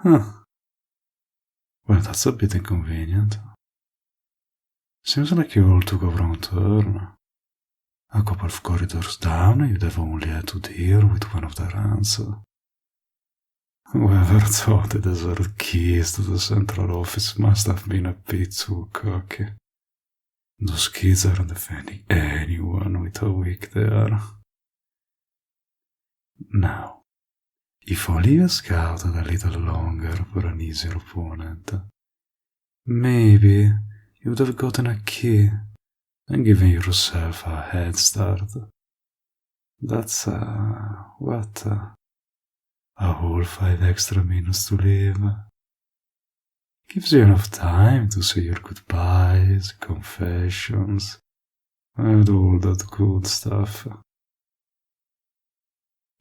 Huh. Well, that's a bit inconvenient. Seems like you all took a wrong turn. A couple of corridors down, you'd have only had to deal with one of the rats. Whoever thought the deserted keys to the central office must have been a bit too cocky. Those kids aren't defending anyone with a weak there. Now, if only you scouted a little longer for an easier opponent, maybe you would have gotten a key and given yourself a head start. That's, a whole 5 extra minutes to live. Gives you enough time to say your goodbyes, confessions, and all that good stuff.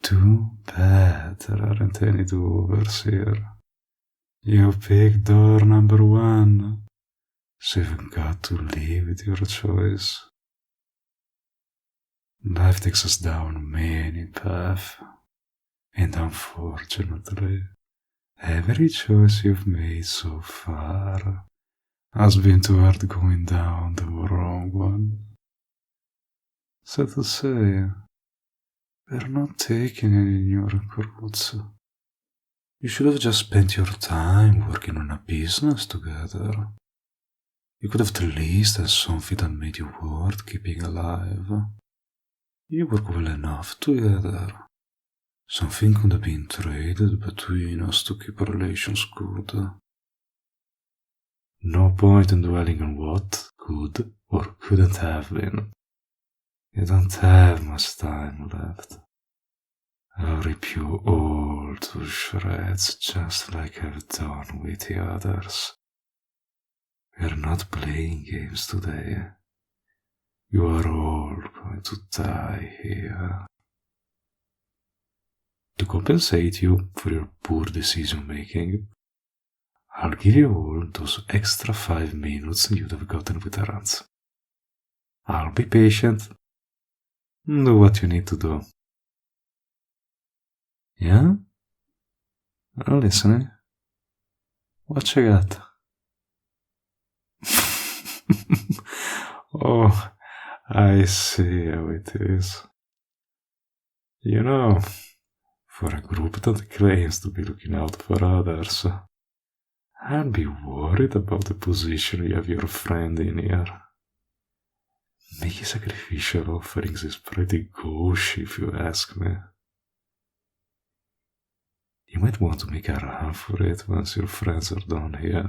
Too bad there aren't any do-overs here. You picked door number 1, so you've got to live with your choice. Life takes us down many paths, and unfortunately, every choice you've made so far has been toward going down the wrong one. So to say, we're not taking any new recruits. You should have just spent your time working on a business together. You could have at least had something that made you worth keeping alive. You work well enough together. Something could have been traded between us to keep relations good. No point in dwelling on what could or couldn't have been. You don't have much time left. I'll rip you all to shreds just like I've done with the others. We're not playing games today. You are all going to die here. To compensate you for your poor decision making, I'll give you all those extra 5 minutes you'd have gotten with the rats. I'll be patient. Do what you need to do. Yeah? I'm listening. What you got? Oh, I see how it is. You know, for a group that claims to be looking out for others, I'd be worried about the position you have your friend in here. Making sacrificial offerings is pretty gauche if you ask me. You might want to make a run for it once your friends are done here.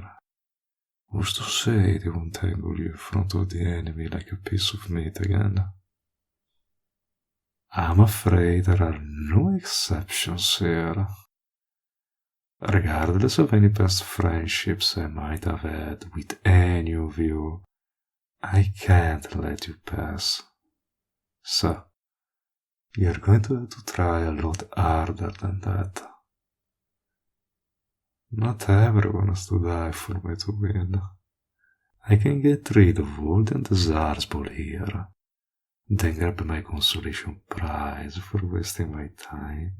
Who's to say they won't tangle you in front of the enemy like a piece of meat again? I'm afraid there are no exceptions here. Regardless of any past friendships I might have had with any of you, I can't let you pass. So, you're going to have to try a lot harder than that. Not everyone has to die for me to win. I can get rid of all the undesirable here, then grab my consolation prize for wasting my time,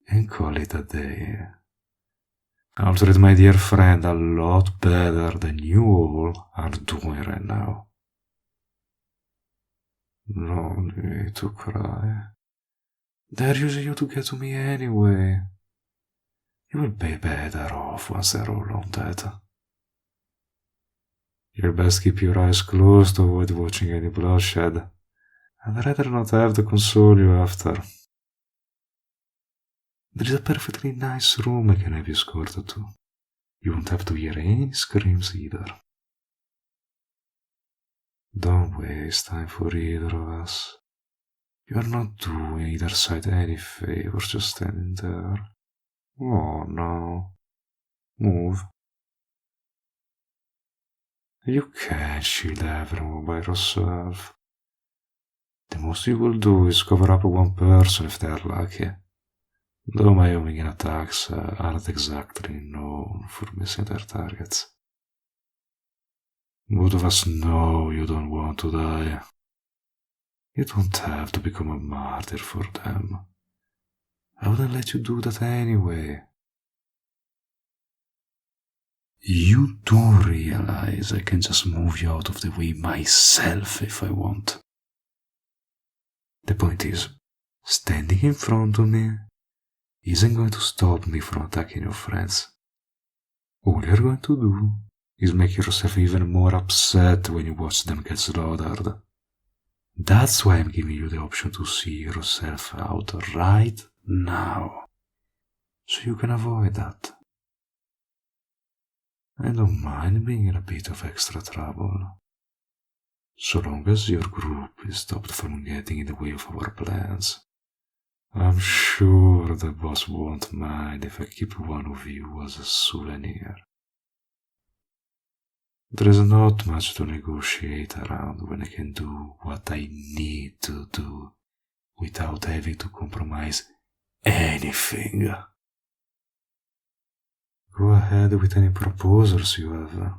and call it a day. I'll treat my dear friend a lot better than you all are doing right now. No need to cry. They're using you to get to me anyway. You will be better off once they're all on dead. You'll best keep your eyes closed to avoid watching any bloodshed. I'd rather not have to console you after. There is a perfectly nice room I can have you escorted to. You won't have to hear any screams either. Don't waste time for either of us. You are not doing either side any favors just standing there. Oh no. Move. You can't shield everyone by yourself. The most you will do is cover up one person if they're lucky. Though my homing attacks aren't exactly known for missing their targets. Both of us know you don't want to die. You don't have to become a martyr for them. I wouldn't let you do that anyway. You do realize I can just move you out of the way myself if I want. The point is, standing in front of me isn't going to stop me from attacking your friends. All you're going to do is make yourself even more upset when you watch them get slaughtered. That's why I'm giving you the option to see yourself out right now, so you can avoid that. I don't mind being in a bit of extra trouble, so long as your group is stopped from getting in the way of our plans. I'm sure the boss won't mind if I keep one of you as a souvenir. There is not much to negotiate around when I can do what I need to do without having to compromise anything. Go ahead with any proposals you have.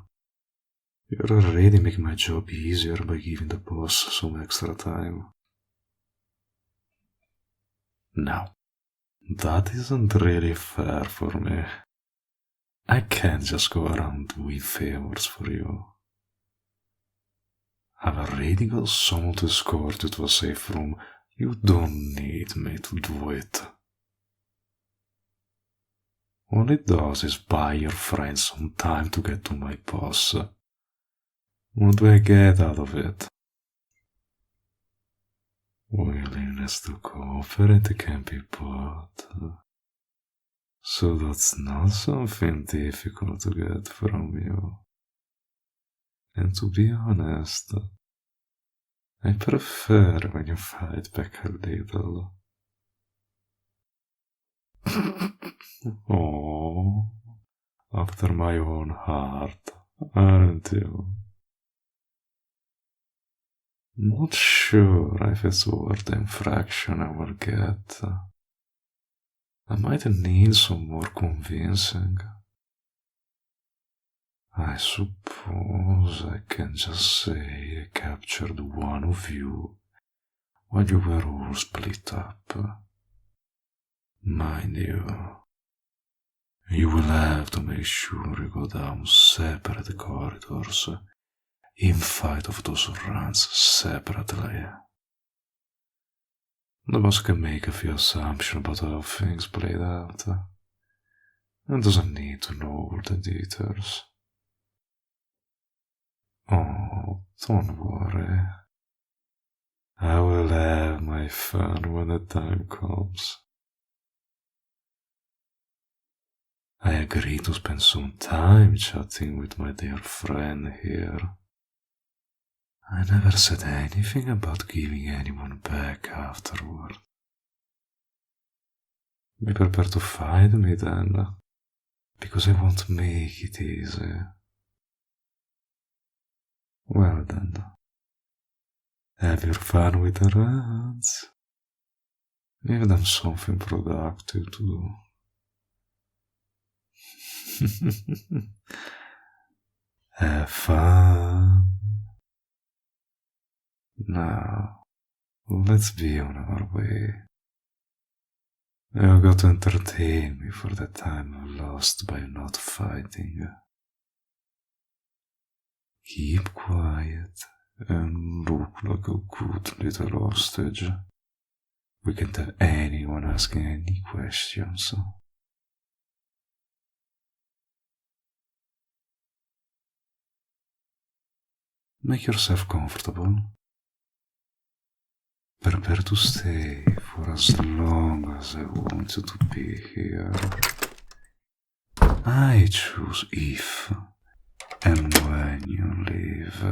You're already making my job easier by giving the boss some extra time. Now, that isn't really fair for me. I can't just go around doing favors for you. I've already got someone to escort you to a safe room. You don't need me to do it. All it does is buy your friends some time to get to my boss. What do I get out of it? Willingness to cooperate can be bought. So that's not something difficult to get from you. And to be honest, I prefer when you fight back a little. Oh, after my own heart, aren't you? Not sure if it's worth the infraction I will get. I might need some more convincing. I suppose I can just say I captured one of you while you were all split up. Mind you, you will have to make sure you go down separate corridors in fight of those runs separately. The boss can make a few assumptions about how things played out, and doesn't need to know all the details. Oh, don't worry. I will have my fun when the time comes. I agreed to spend some time chatting with my dear friend here. I never said anything about giving anyone back afterward. Be prepared to fight me then, because I won't make it easy. Well then, have your fun with the rats. Give them something productive to do. Have fun. Now, let's be on our way. You've got to entertain me for the time I've lost by not fighting. Keep quiet and look like a good little hostage. We can't have anyone asking any questions. Make yourself comfortable. Prepare to stay for as long as I want you to be here. I choose if and when you leave.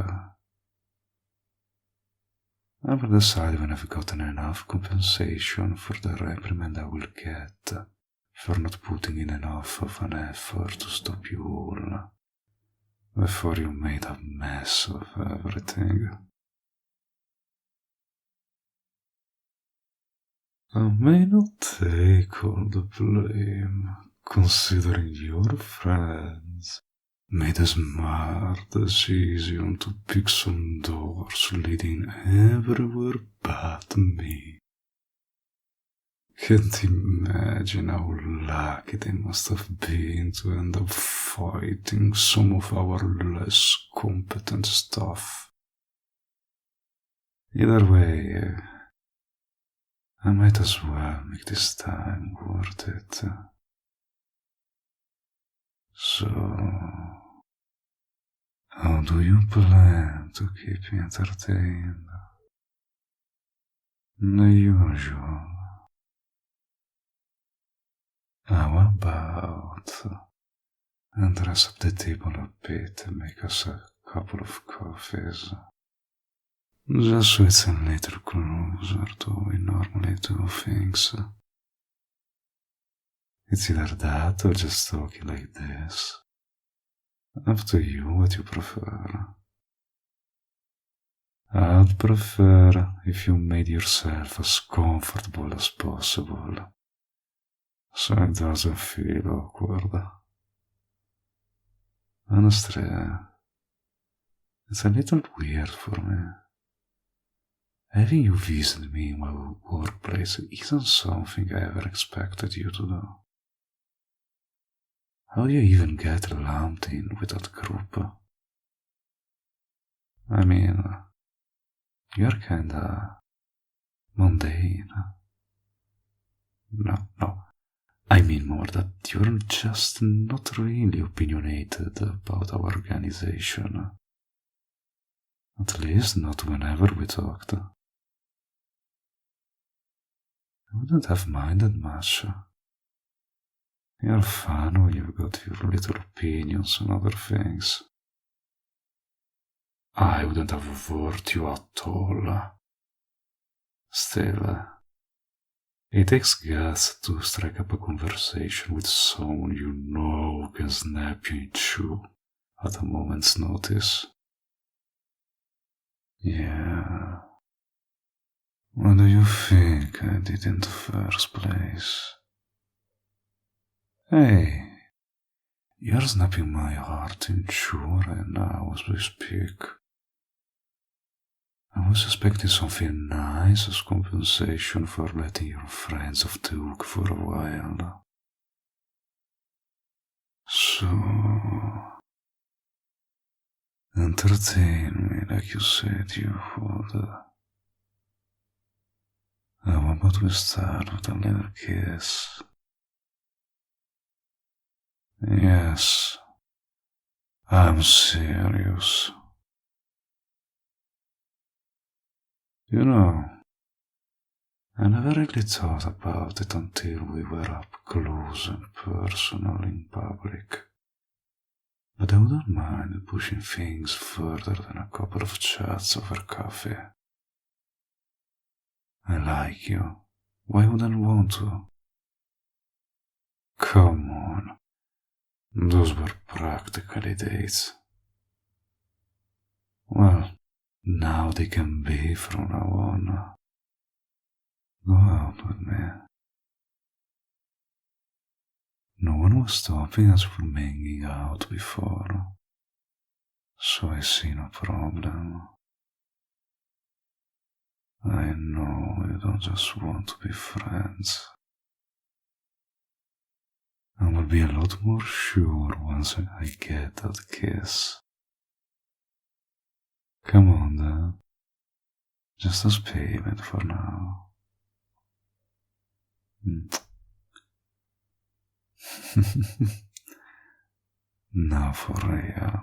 I will decide when I've gotten enough compensation for the reprimand I will get for not putting in enough of an effort to stop you all before you made a mess of everything. I may not take all the blame, considering your friends made a smart decision to pick some doors leading everywhere but me. Can't imagine how lucky they must have been to end up fighting some of our less competent stuff. Either way, I might as well make this time worth it. So, how do you plan to keep me entertained? The usual. How about and dress up the table a bit and make us a couple of coffees? Just so it's a little closer to how we normally do things. It's either that or just talking like this. Up to you what you prefer. I'd prefer if you made yourself as comfortable as possible, so it doesn't feel awkward. Honestly, it's a little weird for me. Having you visit me in my workplace isn't something I ever expected you to do. How do you even get lumped in with that group? I mean, you're kinda mundane. No. I mean more that you're just not really opinionated about our organization. At least not whenever we talked. I wouldn't have minded much. You're fun when you've got your little opinions on other things. I wouldn't have averted you at all. Still, it takes guts to strike up a conversation with someone you know can snap you in two at a moment's notice. Yeah. What do you think I did in the first place? Hey, you're snapping my heart in two right now as we speak. I was expecting something nice as compensation for letting your friends off the hook for a while. So, entertain me like you said you would. How about we start with a little kiss? Yes, I'm serious. You know, I never really thought about it until we were up close and personal in public. But I wouldn't mind pushing things further than a couple of chats over coffee. I like you. Why wouldn't I want to? Come on. Those were practically dates. Well, now they can be from now on. Go out with me. No one was stopping us from hanging out before, so I see no problem. I know you don't just want to be friends. I will be a lot more sure once I get that kiss. Come on then, just as payment for now. Now for real.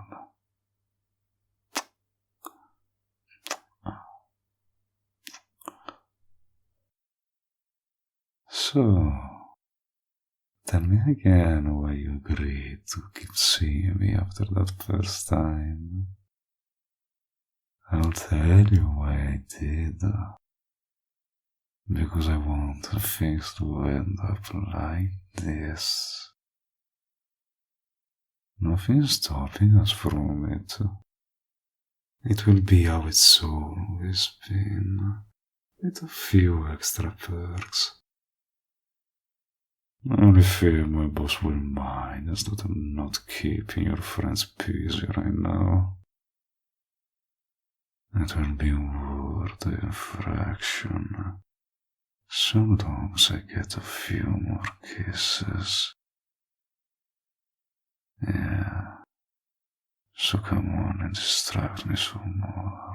So, tell me again why you agreed to keep seeing me after that first time. I'll tell you why I did. Because I want things to end up like this. Nothing's stopping us from it. It will be how it's always been, with a few extra perks. The only thing my boss will mind is that I'm not keeping your friends busy right now. It will be worth the infraction. Sometimes I get a few more kisses. Yeah. So come on and distract me some more.